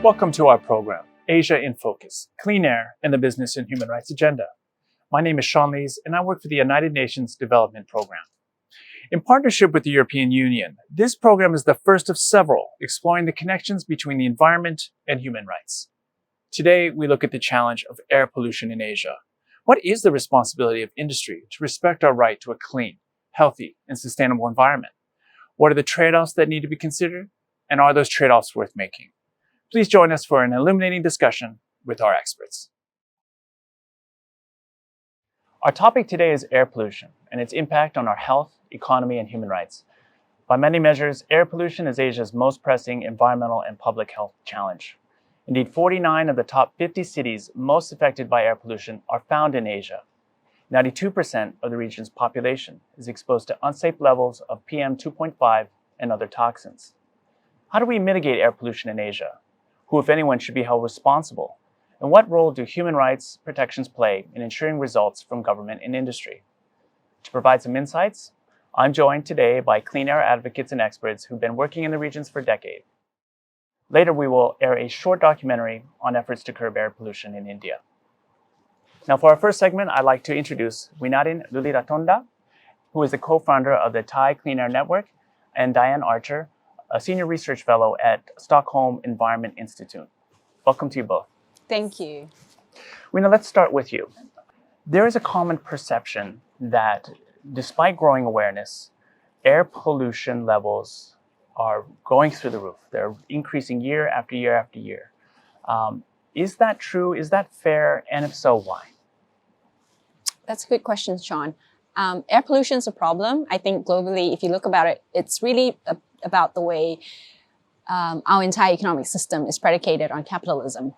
Welcome to our program, Asia in Focus, Clean Air and the Business and Human Rights Agenda. My name is Sean Lees, and I work for the United Nations Development Program. In partnership with the European Union, this program is the first of several exploring the connections between the environment and human rights. Today, we look at the challenge of air pollution in Asia. What is the responsibility of industry to respect our right to a clean, healthy, and sustainable environment? What are the trade-offs that need to be considered? And are those trade-offs worth making? Please join us for an illuminating discussion with our experts. Our topic today is air pollution and its impact on our health, economy, and human rights. By many measures, air pollution is Asia's most pressing environmental and public health challenge. Indeed, 49 of the top 50 cities most affected by air pollution are found in Asia. 92% of the region's population is exposed to unsafe levels of PM 2.5 and other toxins. How do we mitigate air pollution in Asia? Who, if anyone, should be held responsible? And what role do human rights protections play in ensuring results from government and industry? To provide some insights, I'm joined today by clean air advocates and experts who've been working in the regions for decades. Later, we will air a short documentary on efforts to curb air pollution in India. Now, for our first segment, I'd like to introduce Winarin Luliratonda, who is the co-founder of the Thai Clean Air Network, and Diane Archer, a senior research fellow at Stockholm Environment Institute. Welcome to you both. Thank you. Weena, let's start with you. There is a common perception that despite growing awareness, air pollution levels are going through the roof. They're increasing year after year after year. Is that true? Is that fair? And if so, why? That's a good question, Sean. Air pollution is a problem. I think globally, if you look about it, it's really about the way our entire economic system is predicated on capitalism.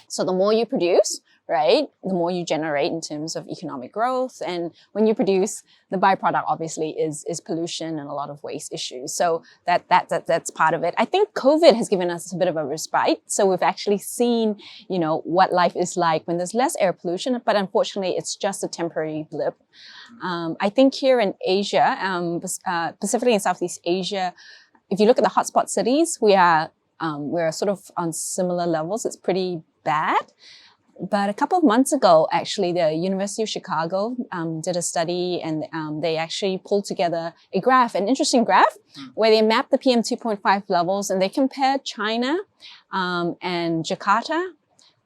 So the more you produce, right, the more you generate in terms of economic growth. And when you produce, the byproduct obviously is pollution and a lot of waste issues. So that's part of it. I think COVID has given us a bit of a respite. So we've actually seen, what life is like when there's less air pollution, but unfortunately it's just a temporary blip. I think here in Asia, specifically in Southeast Asia, if you look at the hotspot cities, we're sort of on similar levels. It's pretty bad. But a couple of months ago, actually, the University of Chicago did a study, and they actually pulled together an interesting graph, where they mapped the PM 2.5 levels, and they compared China and Jakarta,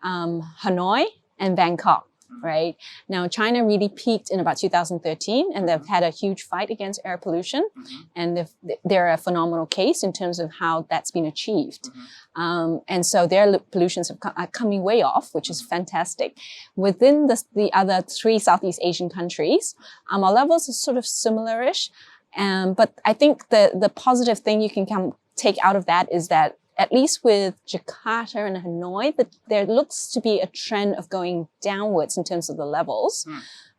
Hanoi, and Bangkok. Right now, China really peaked in about 2013, and they've had a huge fight against air pollution, and they're a phenomenal case in terms of how that's been achieved. And so their pollutions are coming way off, which is fantastic. Within the other three Southeast Asian countries, our levels are sort of similar-ish, but I think the positive thing you can take out of that is that at least with Jakarta and Hanoi, there looks to be a trend of going downwards in terms of the levels.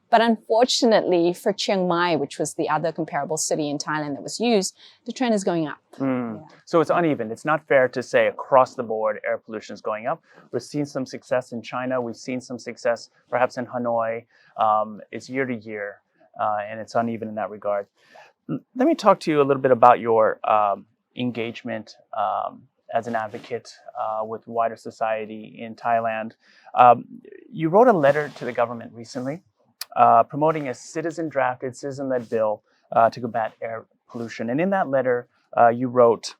But unfortunately for Chiang Mai, which was the other comparable city in Thailand that was used, the trend is going up. Yeah. So it's uneven. It's not fair to say across the board air pollution is going up. We've seen some success in China. We've seen some success perhaps in Hanoi. It's year to year, and it's uneven in that regard. Let me talk to you a little bit about your engagement as an advocate with wider society in Thailand. You wrote a letter to the government recently promoting a citizen-drafted, citizen-led bill to combat air pollution. And in that letter, you wrote,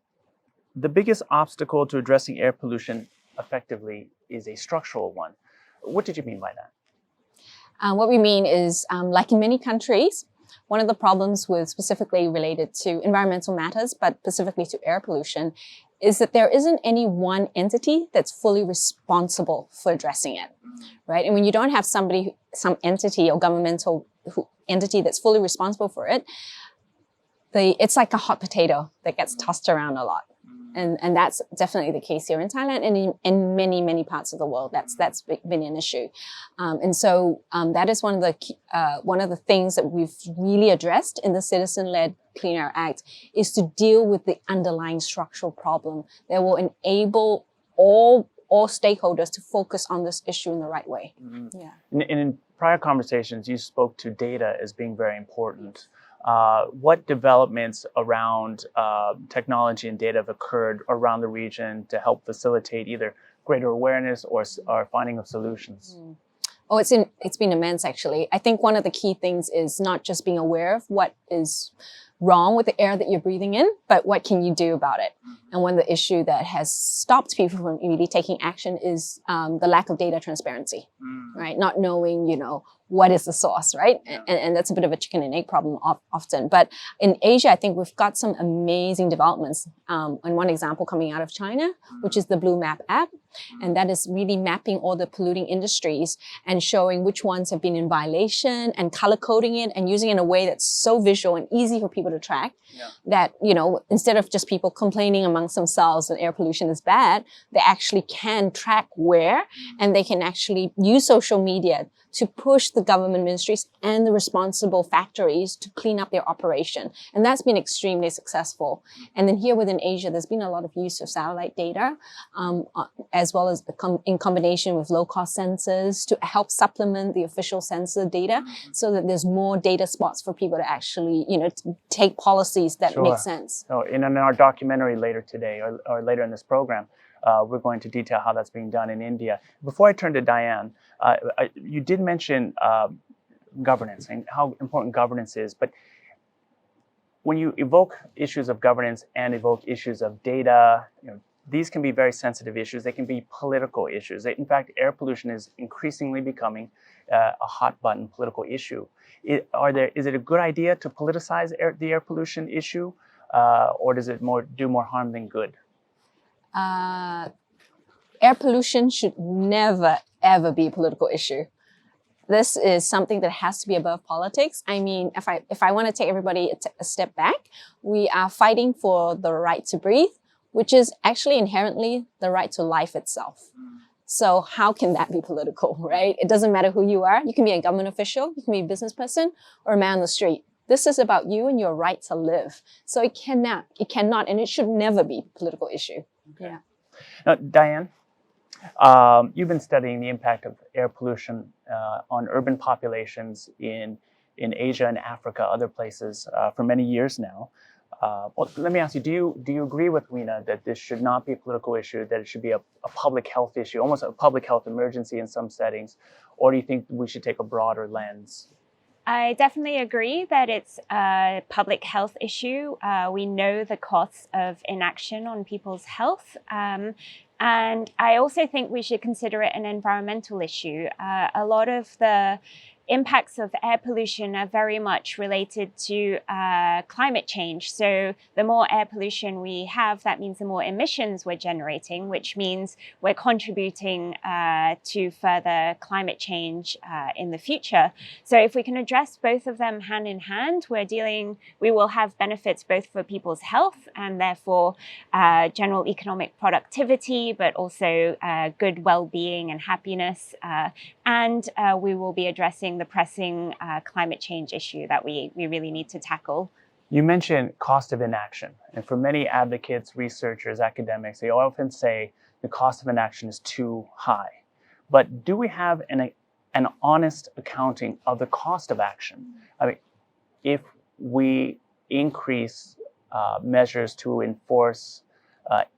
"The biggest obstacle to addressing air pollution effectively is a structural one." What did you mean by that? What we mean is, like in many countries, one of the problems with specifically related to environmental matters, but specifically to air pollution, is that there isn't any one entity that's fully responsible for addressing it, right? And when you don't have some entity or governmental entity that's fully responsible for it, it's like a hot potato that gets tossed around a lot. And that's definitely the case here in Thailand and in many, many parts of the world. That's been an issue. And so that is one of the things that we've really addressed in the Citizen-Led Clean Air Act, is to deal with the underlying structural problem that will enable all stakeholders to focus on this issue in the right way. Yeah. In prior conversations, you spoke to data as being very important. what developments around technology and data have occurred around the region to help facilitate either greater awareness or finding of solutions? Oh, it's been immense, actually. I think one of the key things is not just being aware of what is wrong with the air that you're breathing in, but what can you do about it? And one of the issue that has stopped people from really taking action is the lack of data transparency, right? Not knowing, what is the source, right? And that's a bit of a chicken and egg problem often. But in Asia, I think we've got some amazing developments. And one example coming out of China, which is the Blue Map app. And that is really mapping all the polluting industries and showing which ones have been in violation and color coding it and using it in a way that's so visual and easy for people to track that, instead of just people complaining amongst themselves that air pollution is bad, they actually can track where, and they can actually use social media to push the government ministries and the responsible factories to clean up their operation. And that's been extremely successful. And then here within Asia, there's been a lot of use of satellite data, as well as in combination with low-cost sensors to help supplement the official sensor data so that there's more data spots for people to actually, to take policies that make sense. So in our documentary later today or later in this program, we're going to detail how that's being done in India. Before I turn to Diane, you did mention governance and how important governance is, but when you evoke issues of governance and evoke issues of data, these can be very sensitive issues. They can be political issues. In fact, air pollution is increasingly becoming a hot button political issue. Is it a good idea to politicize the air pollution issue, or does it do more harm than good? Air pollution should never, ever be a political issue. This is something that has to be above politics. I mean, if I want to take everybody a step back, we are fighting for the right to breathe, which is actually inherently the right to life itself. So how can that be political, right? It doesn't matter who you are. You can be a government official, you can be a business person, or a man on the street. This is about you and your right to live. So it cannot, and it should never be a political issue. Okay. Yeah. Now, Diane, you've been studying the impact of air pollution on urban populations in Asia and Africa, other places, for many years now. Well, let me ask you, do you agree with Weena that this should not be a political issue, that it should be a public health issue, almost a public health emergency in some settings, or do you think we should take a broader lens? I definitely agree that it's a public health issue. We know the costs of inaction on people's health. And I also think we should consider it an environmental issue. A lot of the impacts of air pollution are very much related to climate change. So the more air pollution we have, that means the more emissions we're generating, which means we're contributing to further climate change in the future. So if we can address both of them hand in hand, we will have benefits both for people's health and therefore general economic productivity, but also good well-being and happiness. And we will be addressing the pressing climate change issue that we really need to tackle. You mentioned cost of inaction. And for many advocates, researchers, academics, they often say the cost of inaction is too high. But do we have an honest accounting of the cost of action? I mean, if we increase measures to enforce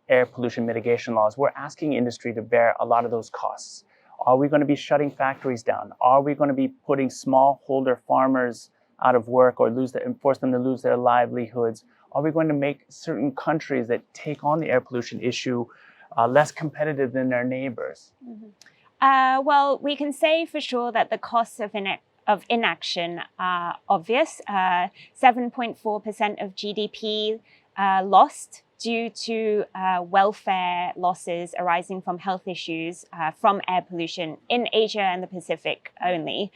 air pollution mitigation laws, we're asking industry to bear a lot of those costs. Are we going to be shutting factories down? Are we going to be putting smallholder farmers out of work or force them to lose their livelihoods? Are we going to make certain countries that take on the air pollution issue less competitive than their neighbors? Mm-hmm. Well, we can say for sure that the costs of inaction are obvious. 7.4% of GDP lost due to welfare losses arising from health issues from air pollution in Asia and the Pacific only.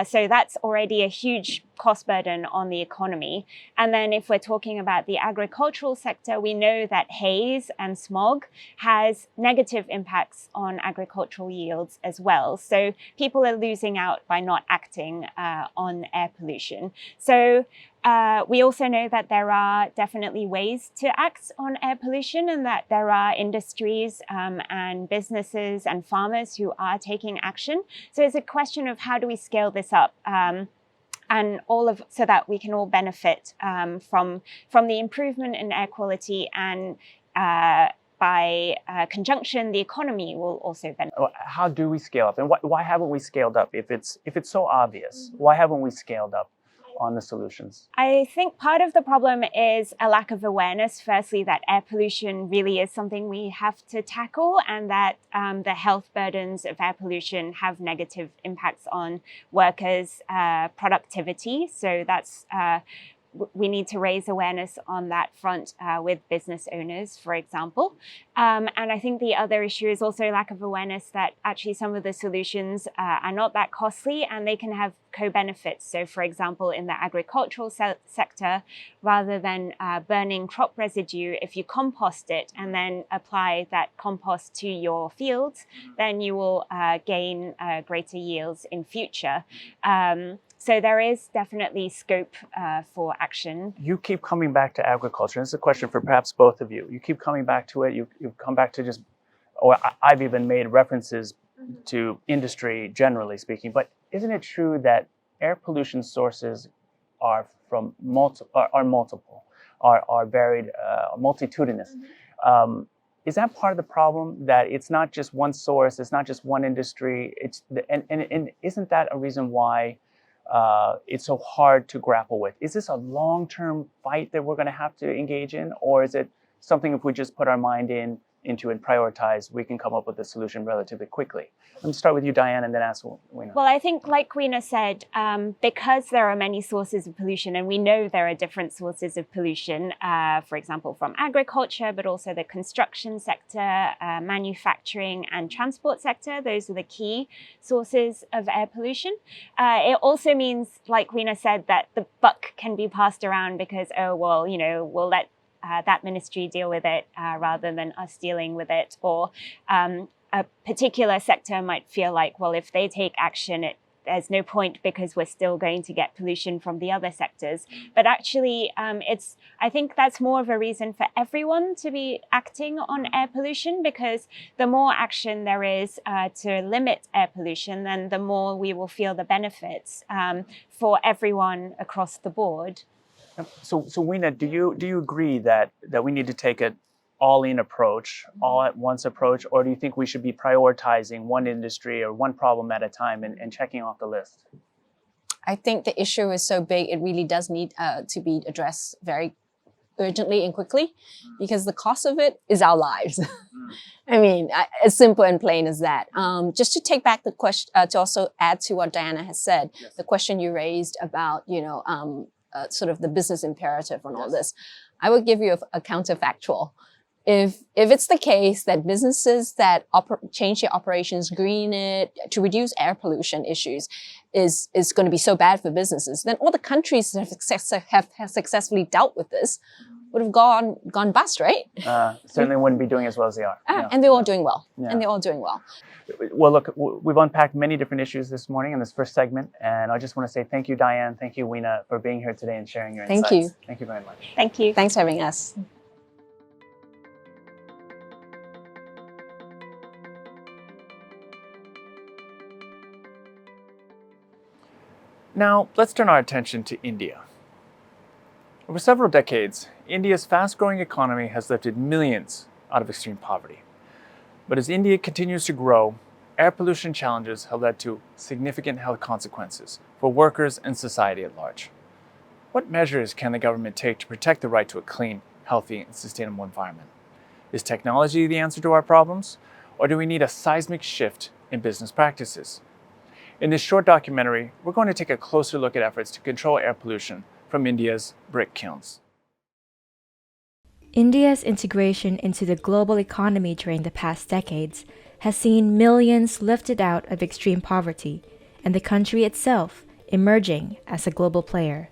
So that's already a huge cost burden on the economy. And then if we're talking about the agricultural sector, we know that haze and smog has negative impacts on agricultural yields as well. So people are losing out by not acting on air pollution. So we also know that there are definitely ways to act on air pollution and that there are industries and businesses and farmers who are taking action. So it's a question of how do we scale this up? and so that we can all benefit from the improvement in air quality, and by conjunction, the economy will also benefit. How do we scale up, and why haven't we scaled up? If it's so obvious, why haven't we scaled up on the solutions? I think part of the problem is a lack of awareness, firstly, that air pollution really is something we have to tackle, and that the health burdens of air pollution have negative impacts on workers' productivity. So that's we need to raise awareness on that front with business owners, for example. And I think the other issue is also lack of awareness that actually some of the solutions are not that costly, and they can have co-benefits. So for example, in the agricultural sector, rather than burning crop residue, if you compost it and then apply that compost to your fields, then you will gain greater yields in future. So there is definitely scope for action. You keep coming back to agriculture. This is a question for perhaps both of you. You keep coming back to it. You've come back to I've even made references to industry generally speaking. But isn't it true that air pollution sources are multiple, are varied, multitudinous? Is that part of the problem, that it's not just one source, it's not just one industry? And isn't that a reason why it's so hard to grapple with? Is this a long-term fight that we're going to have to engage in, or is it something if we just put our mind into and prioritize, we can come up with a solution relatively quickly? Let me start with you, Diane, and then ask Weena. Well, I think, like Weena said, because there are many sources of pollution, and we know there are different sources of pollution, for example, from agriculture, but also the construction sector, manufacturing and transport sector. Those are the key sources of air pollution. It also means, like Weena said, that the buck can be passed around because, oh, well, we'll let that ministry deal with it rather than us dealing with it. Or a particular sector might feel like, well, if they take action, there's no point because we're still going to get pollution from the other sectors. But actually, I think that's more of a reason for everyone to be acting on air pollution, because the more action there is to limit air pollution, then the more we will feel the benefits for everyone across the board. So Weena, do you agree that we need to take an all-in approach, all at once approach, or do you think we should be prioritizing one industry or one problem at a time and checking off the list? I think the issue is so big, it really does need to be addressed very urgently and quickly, because the cost of it is our lives. I mean, as simple and plain as that. Just to take back the question, to also add to what Diana has said, yes. The question you raised about, sort of the business imperative on all this, I would give you a counterfactual. If it's the case that businesses that change their operations, green it, to reduce air pollution issues is going to be so bad for businesses, then all the countries that have successfully dealt with this would have gone bust, right? Certainly wouldn't be doing as well as they are. And they're all doing well. Yeah. And they're all doing well. Well, look, we've unpacked many different issues this morning in this first segment, and I just want to say thank you, Diane, thank you, Weena, for being here today and sharing your insights. Thank you. Thank you very much. Thank you. Thanks for having us. Now, let's turn our attention to India. Over several decades, India's fast-growing economy has lifted millions out of extreme poverty. But as India continues to grow, air pollution challenges have led to significant health consequences for workers and society at large. What measures can the government take to protect the right to a clean, healthy, and sustainable environment? Is technology the answer to our problems, or do we need a seismic shift in business practices? In this short documentary, we're going to take a closer look at efforts to control air pollution from India's brick kilns. India's integration into the global economy during the past decades has seen millions lifted out of extreme poverty, and the country itself emerging as a global player.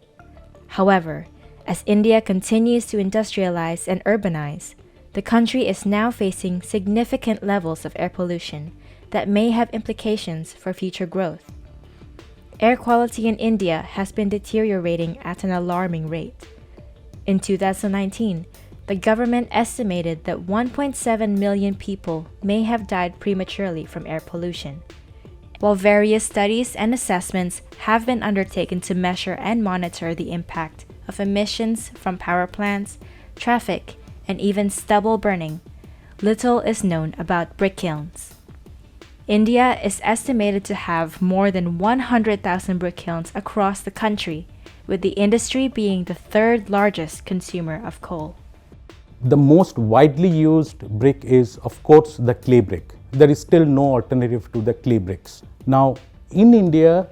However, as India continues to industrialize and urbanize, the country is now facing significant levels of air pollution that may have implications for future growth. Air quality in India has been deteriorating at an alarming rate. In 2019, the government estimated that 1.7 million people may have died prematurely from air pollution, while various studies and assessments have been undertaken to measure and monitor the impact of emissions from power plants, traffic, and even stubble burning, little is known about brick kilns. India is estimated to have more than 100,000 brick kilns across the country, with the industry being the third largest consumer of coal. The most widely used brick is, of course, the clay brick. There is still no alternative to the clay bricks. Now, in India,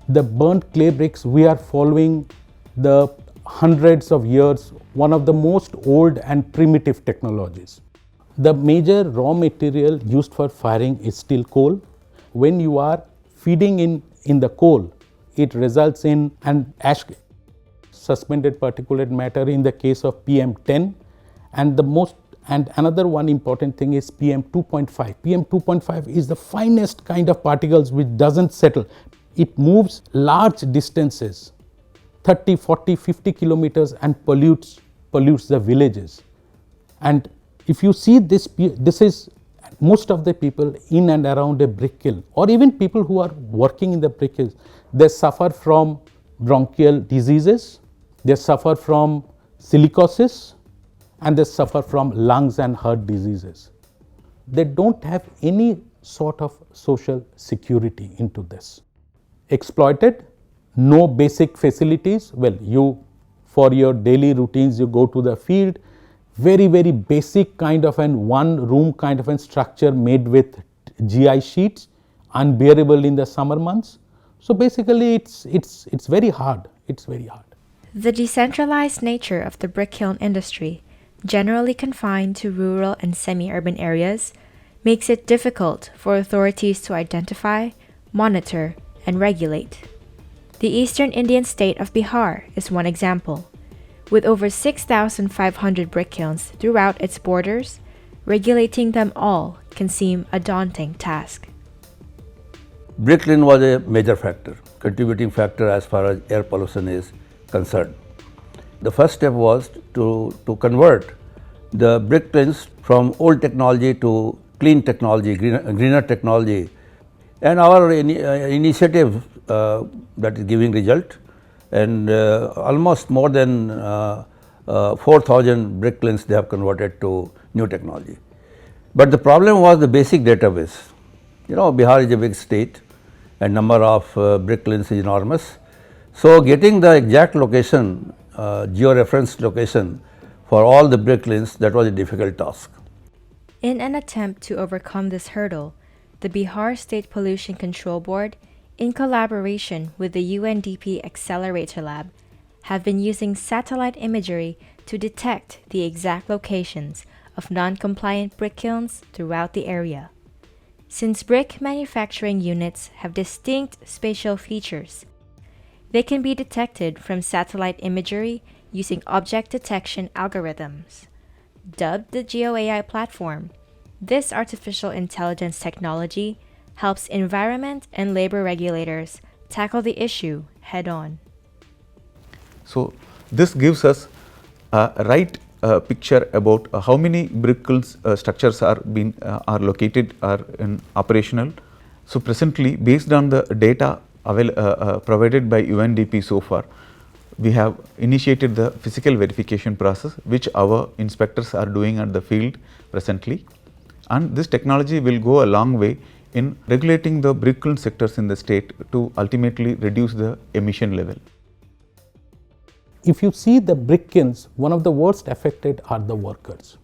the burnt clay bricks, we are following the hundreds of years, one of the most old and primitive technologies. The major raw material used for firing is still coal. When you are feeding in the coal, it results in an ash, suspended particulate matter in the case of PM10, and another one important thing is PM2.5. PM2.5 is the finest kind of particles which doesn't settle. It moves large distances, 30, 40, 50 kilometers, and pollutes the villages. And if you see this is most of the people in and around a brick kiln, or even people who are working in the brick kilns, they suffer from bronchial diseases, they suffer from silicosis, and they suffer from lungs and heart diseases. They don't have any sort of social security into this. Exploited, no basic facilities. Well, for your daily routines, you go to the field, very, very basic kind of an one room kind of a structure made with GI sheets, unbearable in the summer months. So basically it's very hard. It's very hard. The decentralized nature of the brick kiln industry, generally confined to rural and semi-urban areas, makes it difficult for authorities to identify, monitor, and regulate. The eastern Indian state of Bihar is one example. With over 6,500 brick kilns throughout its borders, regulating them all can seem a daunting task. Brick kiln was a major factor, contributing factor as far as air pollution is concerned. The first step was to convert the brick kilns from old technology to clean technology, greener technology. And our initiative that is giving result, and almost more than 4,000 brick kilns they have converted to new technology. But the problem was the basic database. Bihar is a big state and number of brick kilns is enormous. So getting the exact location, georeferenced location for all the brick kilns, that was a difficult task. In an attempt to overcome this hurdle, the Bihar State Pollution Control Board, in collaboration with the UNDP Accelerator Lab, have been using satellite imagery to detect the exact locations of non-compliant brick kilns throughout the area. Since brick manufacturing units have distinct spatial features, they can be detected from satellite imagery using object detection algorithms. Dubbed the GeoAI platform, this artificial intelligence technology helps environment and labor regulators tackle the issue head-on. So this gives us a right picture about how many brick kilns structures are located, are operational. So presently, based on the data provided by UNDP so far, we have initiated the physical verification process, which our inspectors are doing at the field presently. And this technology will go a long way in regulating the brick kiln sectors in the state to ultimately reduce the emission level. If you see the brick kilns, one of the worst affected are the workers.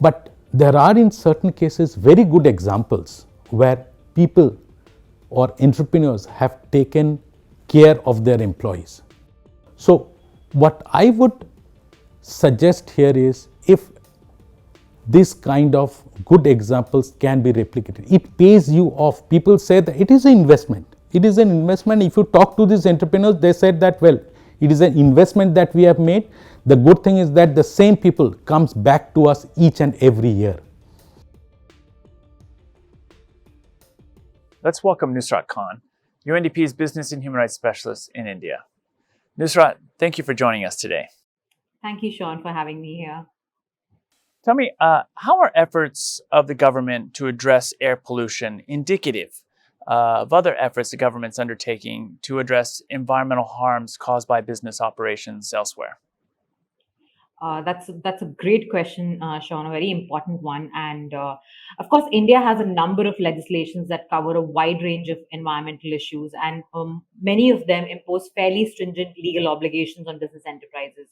But there are in certain cases very good examples where people or entrepreneurs have taken care of their employees. So what I would suggest here is, if this kind of good examples can be replicated, it pays you off. People say that it is an investment. It is an investment. If you talk to these entrepreneurs, they said that, well, it is an investment that we have made. The good thing is that the same people comes back to us each and every year. Let's welcome Nusrat Khan, UNDP's Business and Human Rights Specialist in India. Nusrat, thank you for joining us today. Thank you, Sean, for having me here. Tell me, how are efforts of the government to address air pollution indicative of other efforts the government's undertaking to address environmental harms caused by business operations elsewhere? That's a great question, Sean. A very important one, and of course, India has a number of legislations that cover a wide range of environmental issues, and many of them impose fairly stringent legal obligations on business enterprises.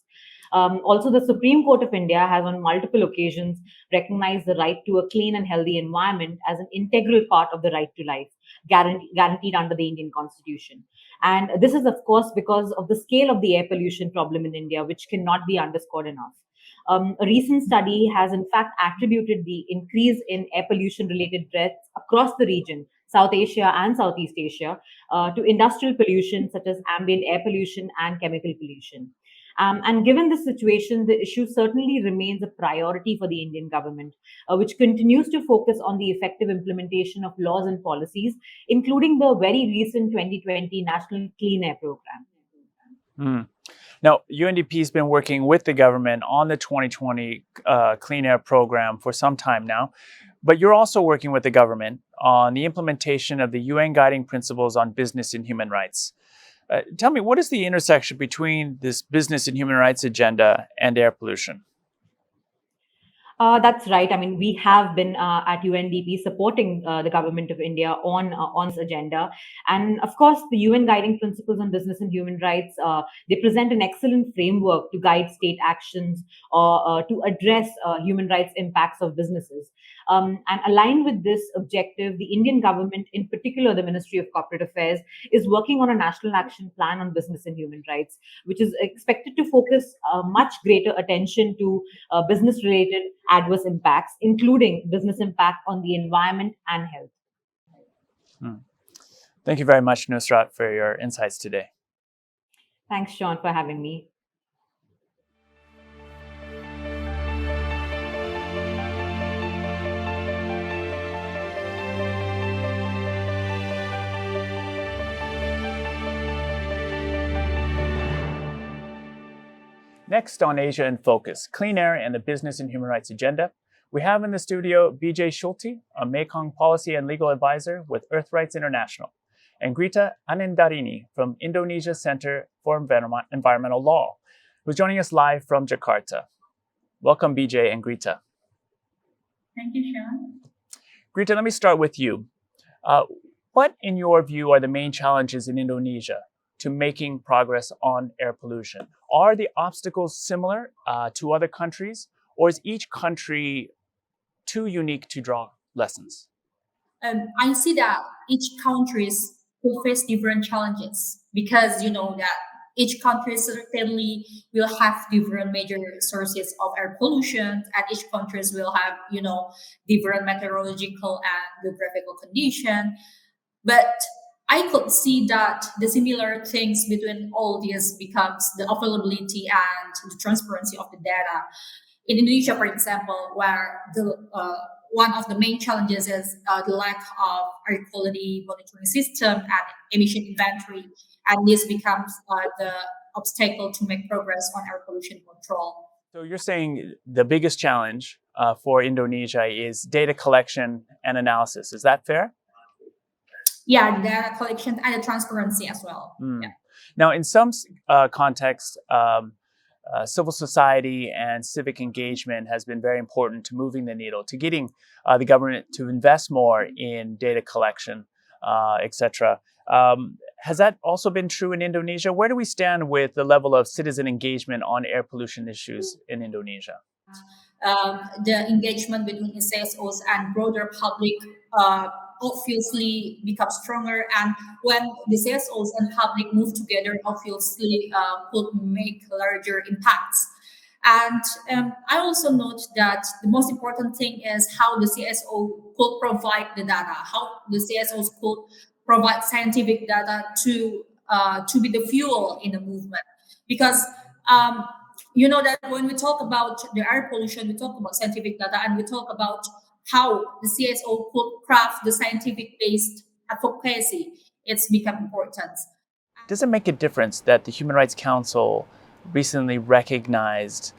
Also, the Supreme Court of India has, on multiple occasions, recognized the right to a clean and healthy environment as an integral part of the right to life, guaranteed under the Indian Constitution. And this is, of course, because of the scale of the air pollution problem in India, which cannot be underscored enough. A recent study has, in fact, attributed the increase in air pollution related deaths across the region, South Asia and Southeast Asia, to industrial pollution such as ambient air pollution and chemical pollution. And given this situation, the issue certainly remains a priority for the Indian government, which continues to focus on the effective implementation of laws and policies, including the very recent 2020 National Clean Air Program. Now, UNDP has been working with the government on the 2020 Clean Air Program for some time now, but you're also working with the government on the implementation of the UN Guiding Principles on Business and Human Rights. Tell me, what is the intersection between this business and human rights agenda and air pollution? That's right. I mean, we have been at UNDP supporting the government of India on this agenda, and of course, the UN Guiding Principles on Business and Human Rights, they present an excellent framework to guide state actions or to address human rights impacts of businesses. And aligned with this objective, the Indian government, in particular the Ministry of Corporate Affairs, is working on a national action plan on business and human rights, which is expected to focus much greater attention to business-related adverse impacts, including business impact on the environment and health. Thank you very much, Nusrat, for your insights today. Thanks, Sean, for having me. Next on Asia in Focus, Clean Air and the Business and Human Rights Agenda, we have in the studio BJ Schulte, a Mekong policy and legal advisor with Earth Rights International, and Grita Anandarini from Indonesia Center for Environmental Law, who's joining us live from Jakarta. Welcome, BJ and Grita. Thank you, Sean. Grita, let me start with you. What, in your view, are the main challenges in Indonesia to making progress on air pollution? Are the obstacles similar to other countries, or is each country too unique to draw lessons? I see that each countries will face different challenges because you know that each country certainly will have different major sources of air pollution, and each countries will have different meteorological and geographical condition. But I could see that the similar things between all these becomes the availability and the transparency of the data. In Indonesia, for example, where the one of the main challenges is the lack of air quality monitoring system and emission inventory, and this becomes the obstacle to make progress on air pollution control. So you're saying the biggest challenge for Indonesia is data collection and analysis. Is that fair? Yeah, the data collection and the transparency as well. Yeah. Now, in some contexts, civil society and civic engagement has been very important to moving the needle, to getting the government to invest more in data collection, etc. Has that also been true in Indonesia? Where do we stand with the level of citizen engagement on air pollution issues in Indonesia? The engagement between CSOs and broader public obviously becomes stronger, and when the CSOs and public move together, obviously could make larger impacts. And I also note that the most important thing is how the CSO could provide the data, how the CSOs could provide scientific data to be the fuel in the movement. Because you know that when we talk about the air pollution, we talk about scientific data, and we talk about how the CSO could craft the scientific-based advocacy. It's become important. Does it make a difference that the Human Rights Council recently recognized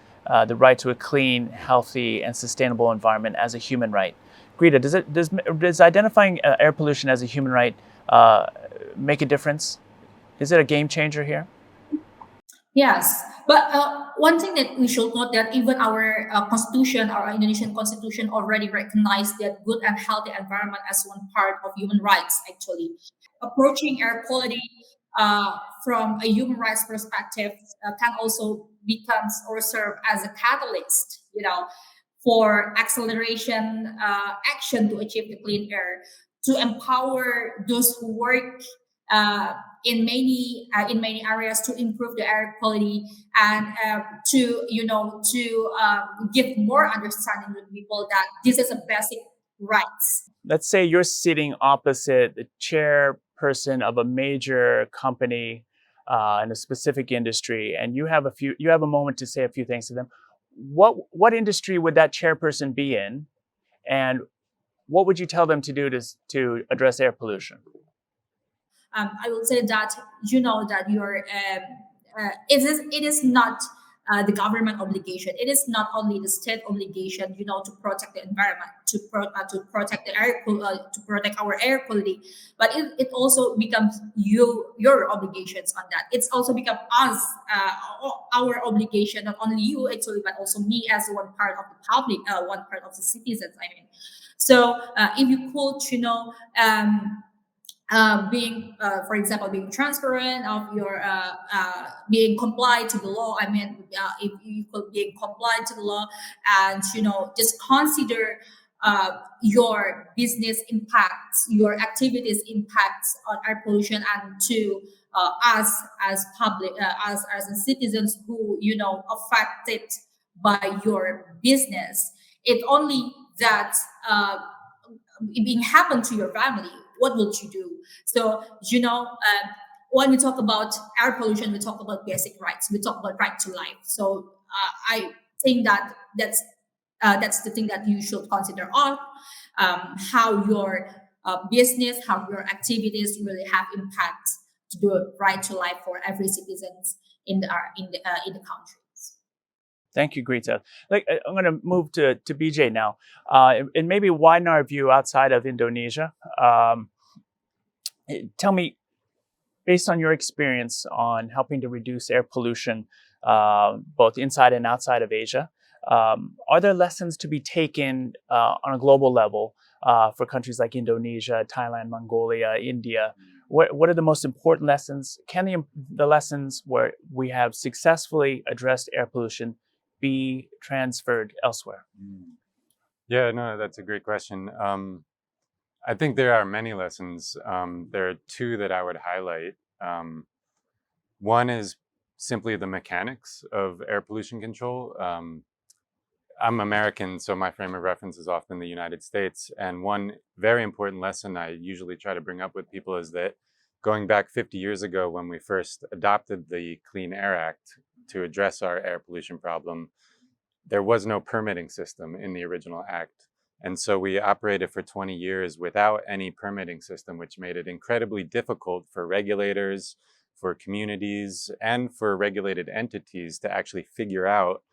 the right to a clean, healthy, and sustainable environment as a human right? Greta, does identifying air pollution as a human right make a difference? Is it a game changer here? Yes, but one thing that we should note that even our constitution, our Indonesian constitution, already recognized that good and healthy environment as one part of human rights. Actually, approaching air quality from a human rights perspective can also becomes or serve as a catalyst, for acceleration action to achieve the clean air, to empower those who work uh, in many areas to improve the air quality, and to give more understanding to people that this is a basic rights. Let's say you're sitting opposite the chairperson of a major company in a specific industry, and you have a moment to say a few things to them. What industry would that chairperson be in, and what would you tell them to do to address air pollution? I will say that that it is not the government obligation. It is not only the state obligation, to protect the environment, to protect the to protect our air quality, but it also becomes your obligations on that. It's also become us, our obligation, not only you actually, but also me as one part of the public, one part of the citizens. I mean, so if you could, being for example, being transparent of your being compliant to the law. I mean, if you could be compliant to the law, and just consider your business impacts, your activities impacts on air pollution, and to us as public, as citizens who affected by your business. It only that it being happen to your family, what would you do? So when we talk about air pollution, we talk about basic rights, we talk about right to life. So I think that that's the thing that you should consider on how your business, how your activities really have impact to do right to life for every citizens in the country. Thank you, Greta. I'm going to move to BJ now, and maybe widen our view outside of Indonesia. Tell me, based on your experience on helping to reduce air pollution, both inside and outside of Asia, are there lessons to be taken on a global level for countries like Indonesia, Thailand, Mongolia, India? What are the most important lessons? Can the lessons where we have successfully addressed air pollution be transferred elsewhere? Yeah, no, that's a great question. I think there are many lessons. There are two that I would highlight. One is simply the mechanics of air pollution control. I'm American, so my frame of reference is often the United States. And one very important lesson I usually try to bring up with people is that going back 50 years ago, when we first adopted the Clean Air Act to address our air pollution problem, there was no permitting system in the original act. And so we operated for 20 years without any permitting system, which made it incredibly difficult for regulators, for communities, and for regulated entities to actually figure out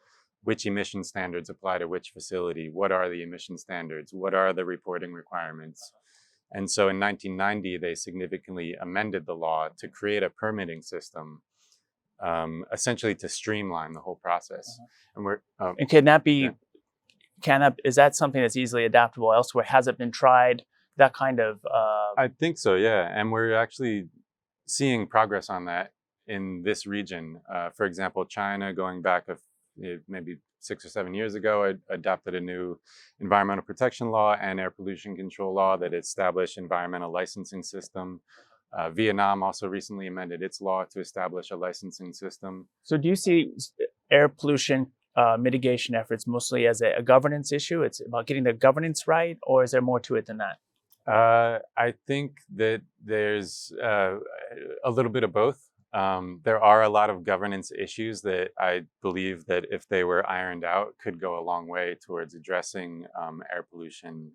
which emission standards apply to which facility, what are the emission standards, what are the reporting requirements. And so in 1990, they significantly amended the law to create a permitting system, essentially to streamline the whole process. And and can that be, is that something that's easily adaptable elsewhere? Has it been tried? That kind of... I think so, yeah. And we're actually seeing progress on that in this region. For example, China, going back maybe 6 or 7 years ago, adopted a new environmental protection law and air pollution control law that established environmental licensing system. Vietnam also recently amended its law to establish a licensing system. So do you see air pollution mitigation efforts mostly as a governance issue? It's about getting the governance right, or is there more to it than that? I think that there's a little bit of both. There are a lot of governance issues that I believe that if they were ironed out could go a long way towards addressing air pollution.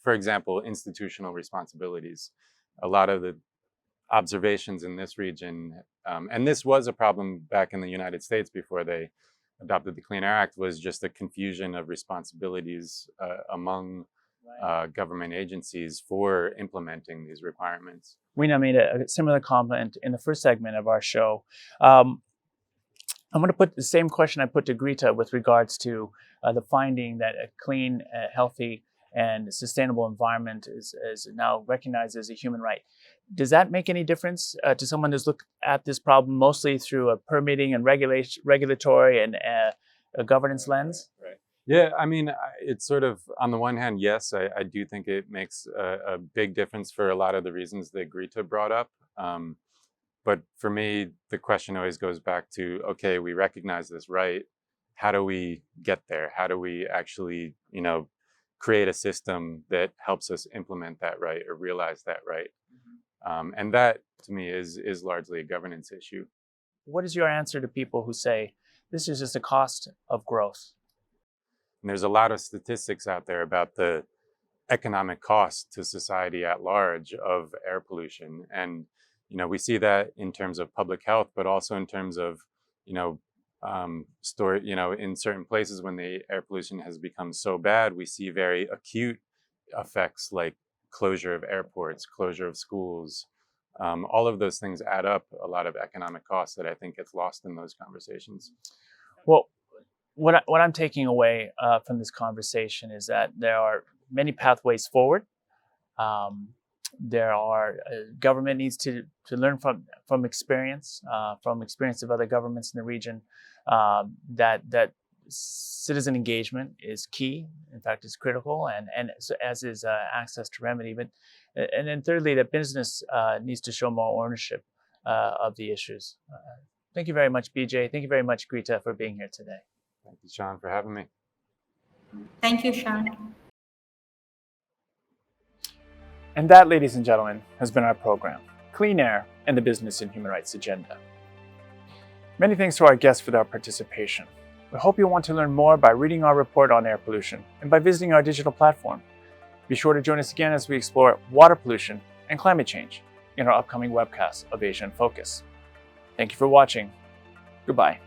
For example, institutional responsibilities. A lot of the observations in this region, and this was a problem back in the United States before they adopted the Clean Air Act, was just a confusion of responsibilities among government agencies for implementing these requirements. Weena made a similar comment in the first segment of our show. I'm going to put the same question I put to Greta with regards to the finding that a clean, healthy, and sustainable environment is now recognized as a human right. Does that make any difference to someone who's looked at this problem mostly through a permitting and regulatory and a governance lens? Right. Yeah, I mean, it's sort of, on the one hand, yes, I do think it makes a big difference for a lot of the reasons that Greta brought up. But for me, the question always goes back to, okay, we recognize this right. How do we get there? How do we actually, create a system that helps us implement that right or realize that right? And that, to me, is largely a governance issue. What is your answer to people who say, this is just a cost of growth? And there's a lot of statistics out there about the economic cost to society at large of air pollution. And, we see that in terms of public health, but also in terms of, in certain places when the air pollution has become so bad, we see very acute effects like closure of airports, closure of schools. All of those things add up a lot of economic costs that I think gets lost in those conversations. Well, what I'm taking away from this conversation is that there are many pathways forward. Government needs to learn from experience of other governments in the region. That citizen engagement is key. In fact, it's critical, and so as is access to remedy. And then thirdly, that business needs to show more ownership of the issues. Thank you very much, BJ. Thank you very much, Greta, for being here today. Thank you, Sean, for having me. Thank you, Sean. And that, ladies and gentlemen, has been our program, Clean Air and the Business and Human Rights Agenda. Many thanks to our guests for their participation. We hope you'll want to learn more by reading our report on air pollution and by visiting our digital platform. Be sure to join us again as we explore water pollution and climate change in our upcoming webcast of Asia in Focus. Thank you for watching. Goodbye.